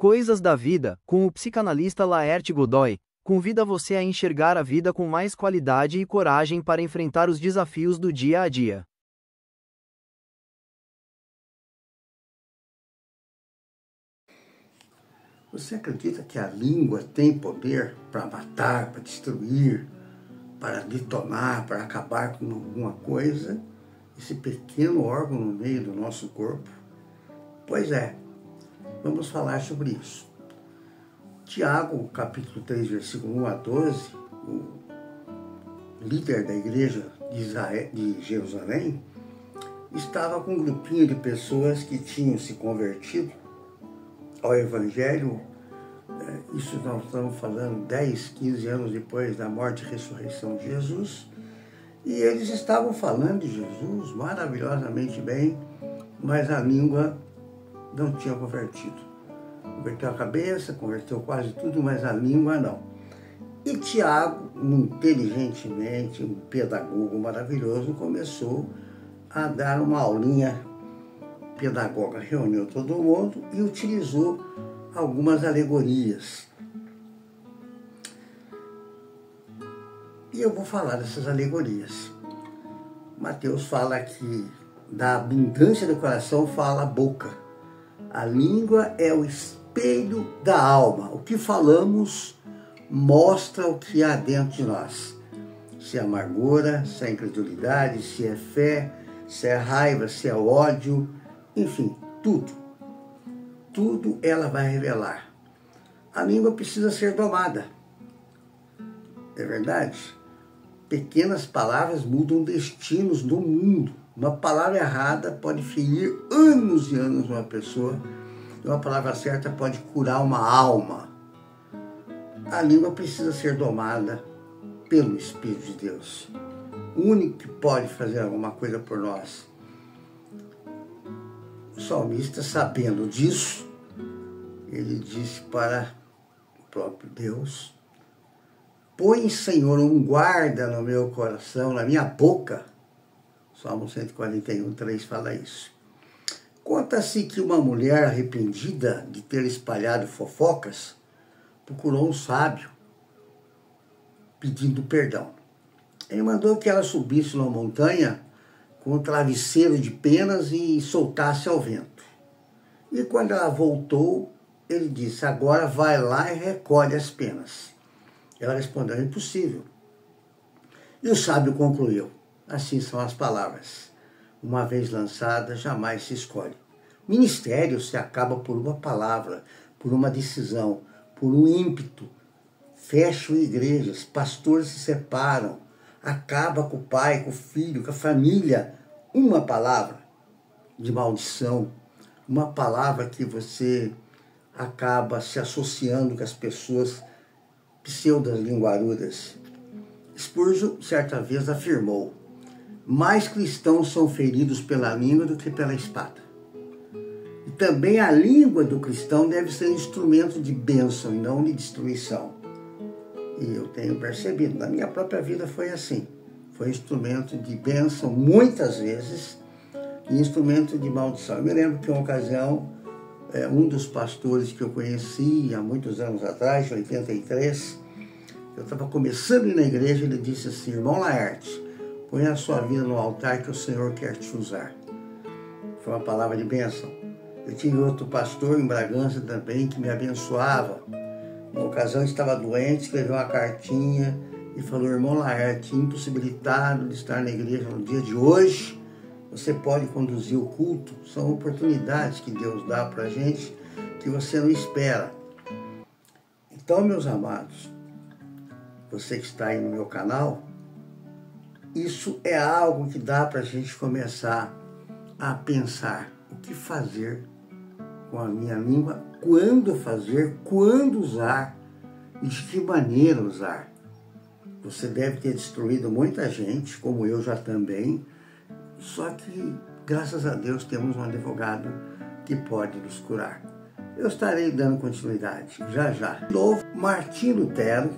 Coisas da Vida, com o psicanalista Laerte Godoy, convida você a enxergar a vida com mais qualidade e coragem para enfrentar os desafios do dia a dia. Você acredita que a língua tem poder para matar, para destruir, para detonar, para acabar com alguma coisa? Esse pequeno órgão no meio do nosso corpo? Pois é, vamos falar sobre isso. Tiago, capítulo 3, versículo 1 a 12, o líder da igreja de Jerusalém, estava com um grupinho de pessoas que tinham se convertido ao Evangelho. Isso nós estamos falando 10, 15 anos depois da morte e ressurreição de Jesus. E eles estavam falando de Jesus maravilhosamente bem, mas a língua não tinha convertido. Converteu a cabeça, converteu quase tudo, mas a língua não. E Tiago, inteligentemente, um pedagogo maravilhoso, começou a dar uma aulinha pedagoga, reuniu todo mundo e utilizou algumas alegorias. E eu vou falar dessas alegorias. Mateus fala que da abundância do coração fala a boca. A língua é o espelho da alma. O que falamos mostra o que há dentro de nós. Se é amargura, se é incredulidade, se é fé, se é raiva, se é ódio, enfim, tudo. Tudo ela vai revelar. A língua precisa ser domada. É verdade? Pequenas palavras mudam destinos do mundo. Uma palavra errada pode ferir anos e anos uma pessoa. E uma palavra certa pode curar uma alma. A língua precisa ser domada pelo Espírito de Deus. O único que pode fazer alguma coisa por nós. O salmista, sabendo disso, ele disse para o próprio Deus: põe, Senhor, um guarda no meu coração, na minha boca. Salmo 141, 3 fala isso. Conta-se que uma mulher arrependida de ter espalhado fofocas procurou um sábio pedindo perdão. Ele mandou que ela subisse numa montanha com um travesseiro de penas e soltasse ao vento. E quando ela voltou, ele disse: agora vai lá e recolhe as penas. Ela respondeu: impossível. E o sábio concluiu: assim são as palavras. Uma vez lançada, jamais se escolhe. Ministério se acaba por uma palavra, por uma decisão, por um ímpeto. Fecham igrejas, pastores se separam, acaba com o pai, com o filho, com a família. Uma palavra de maldição, uma palavra que você acaba se associando com as pessoas pseudas linguarudas. Spurgeon, certa vez, afirmou: mais cristãos são feridos pela língua do que pela espada. E também a língua do cristão deve ser instrumento de bênção e não de destruição. E eu tenho percebido, na minha própria vida foi assim. Foi instrumento de bênção muitas vezes e instrumento de maldição. Eu me lembro que uma ocasião, um dos pastores que eu conheci há muitos anos atrás, em 83, eu estava começando a ir na igreja, ele disse assim: irmão Laerte, põe a sua vida no altar que o Senhor quer te usar. Foi uma palavra de bênção. Eu tive outro pastor em Bragança também que me abençoava. Uma ocasião eu estava doente, escreveu uma cartinha e falou: irmão Laerte, impossibilitado de estar na igreja no dia de hoje, você pode conduzir o culto. São oportunidades que Deus dá para a gente que você não espera. Então, meus amados, você que está aí no meu canal, isso é algo que dá para a gente começar a pensar o que fazer com a minha língua, quando fazer, quando usar e de que maneira usar. Você deve ter destruído muita gente, como eu já também, só que, graças a Deus, temos um advogado que pode nos curar. Eu estarei dando continuidade, já já. De novo, Martim Lutero,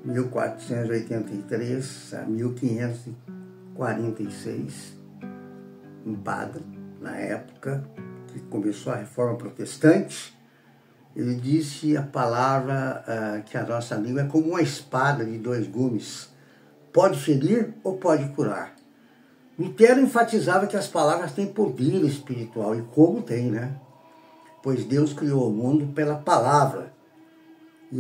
1483 a 1546, um padre, na época que começou a Reforma Protestante, Ele disse a palavra que a nossa língua é como uma espada de dois gumes. Pode ferir ou pode curar. Lutero enfatizava que as palavras têm poder espiritual, e como tem, né? Pois Deus criou o mundo pela palavra. E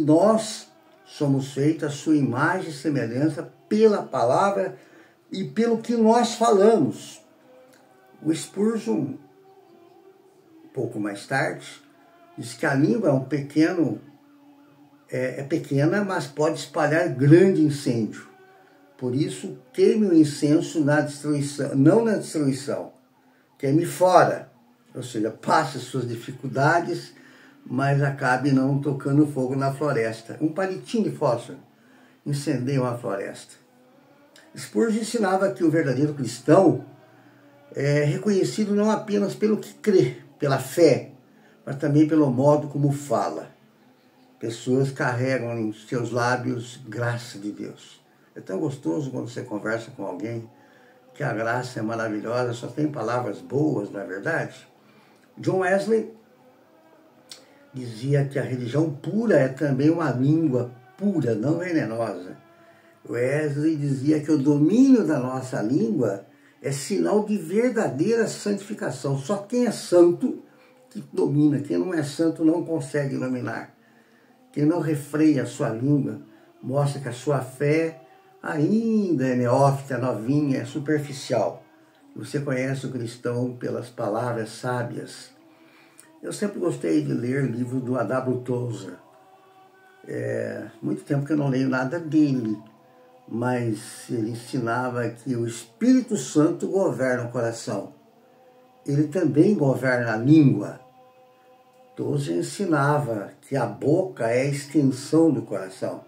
nós somos feitos à sua imagem e semelhança pela palavra e pelo que nós falamos. O Spurgeon, um pouco mais tarde, diz que a língua é pequena, mas pode espalhar grande incêndio. Por isso, queime o incenso na destruição, não na destruição, queime fora. Ou seja, passe suas dificuldades, mas acabe não tocando fogo na floresta. Um palitinho de fósforo incendeia uma floresta. Spurgeon ensinava que o verdadeiro cristão é reconhecido não apenas pelo que crê, pela fé, mas também pelo modo como fala. Pessoas carregam em seus lábios graça de Deus. É tão gostoso quando você conversa com alguém que a graça é maravilhosa, só tem palavras boas, não é verdade? John Wesley dizia que a religião pura é também uma língua pura, não venenosa. Wesley dizia que o domínio da nossa língua é sinal de verdadeira santificação. Só quem é santo que domina, quem não é santo não consegue dominar. Quem não refreia a sua língua mostra que a sua fé ainda é neófita, novinha, é superficial. Você conhece o cristão pelas palavras sábias. Eu sempre gostei de ler o livro do A.W. Tozer. Muito tempo que eu não leio nada dele, mas ele ensinava que o Espírito Santo governa o coração. Ele também governa a língua. Tozer ensinava que a boca é a extensão do coração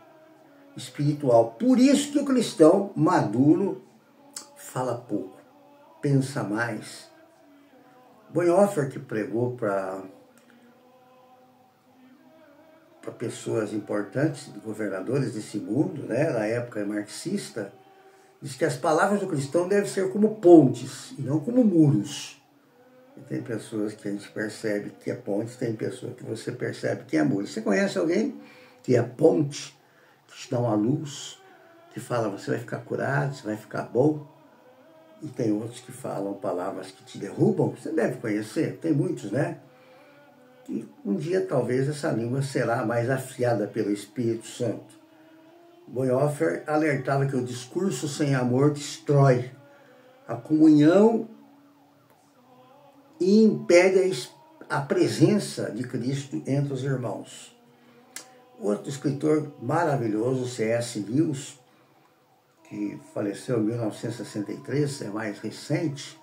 espiritual. Por isso que o cristão maduro fala pouco, pensa mais. Bonhoeffer, que pregou para pessoas importantes, governadores desse mundo, né, na época marxista, diz que as palavras do cristão devem ser como pontes e não como muros. E tem pessoas que a gente percebe que é ponte, tem pessoas que você percebe que é muro. Você conhece alguém que é ponte, que te dá uma luz, que fala você vai ficar curado, você vai ficar bom? E tem outros que falam palavras que te derrubam? Você deve conhecer, tem muitos, né? E um dia talvez essa língua será mais afiada pelo Espírito Santo. Bonhoeffer alertava que o discurso sem amor destrói a comunhão e impede a presença de Cristo entre os irmãos. Outro escritor maravilhoso, C.S. Lewis, que faleceu em 1963, é mais recente,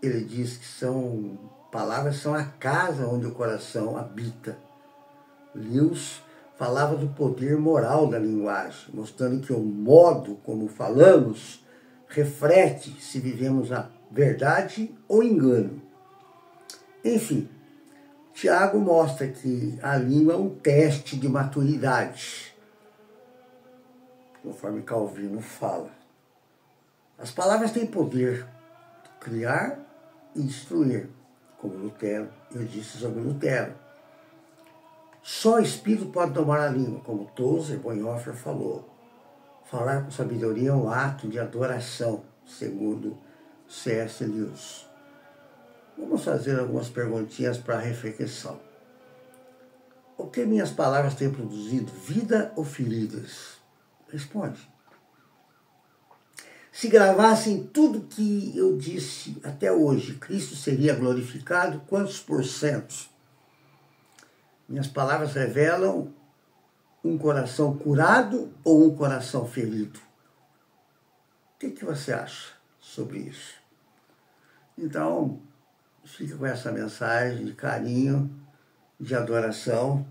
ele diz que palavras são a casa onde o coração habita. Lewis falava do poder moral da linguagem, mostrando que o modo como falamos reflete se vivemos a verdade ou engano. Enfim, Tiago mostra que a língua é um teste de maturidade, conforme Calvino fala. As palavras têm poder de criar e destruir, como Lutero, eu disse sobre Lutero. Só o Espírito pode domar a língua, como Tozer, Bonhoeffer falou. Falar com sabedoria é um ato de adoração, segundo C.S. Lewis. Vamos fazer algumas perguntinhas para reflexão. O que minhas palavras têm produzido, vida ou feridas? Responde. Se gravassem tudo que eu disse até hoje, Cristo seria glorificado? Quantos por cento? Minhas palavras revelam um coração curado ou um coração ferido? O que você acha sobre isso? Então, fica com essa mensagem de carinho, de adoração,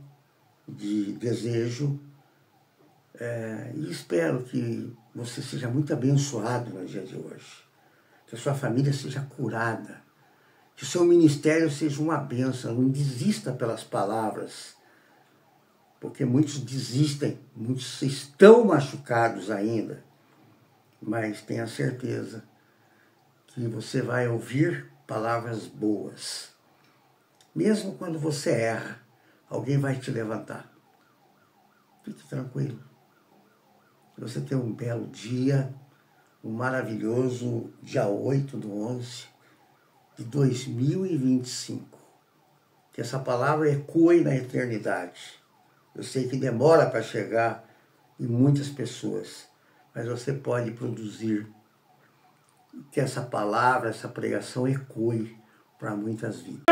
de desejo. E espero que você seja muito abençoado no dia de hoje. Que a sua família seja curada. Que o seu ministério seja uma bênção. Não desista pelas palavras. Porque muitos desistem, muitos estão machucados ainda. Mas tenha certeza que você vai ouvir palavras boas. Mesmo quando você erra, alguém vai te levantar. Fique tranquilo. Você tem um belo dia, um maravilhoso dia 8/11/2025. Que essa palavra ecoe na eternidade. Eu sei que demora para chegar em muitas pessoas, mas você pode produzir que essa palavra, essa pregação ecoe para muitas vidas.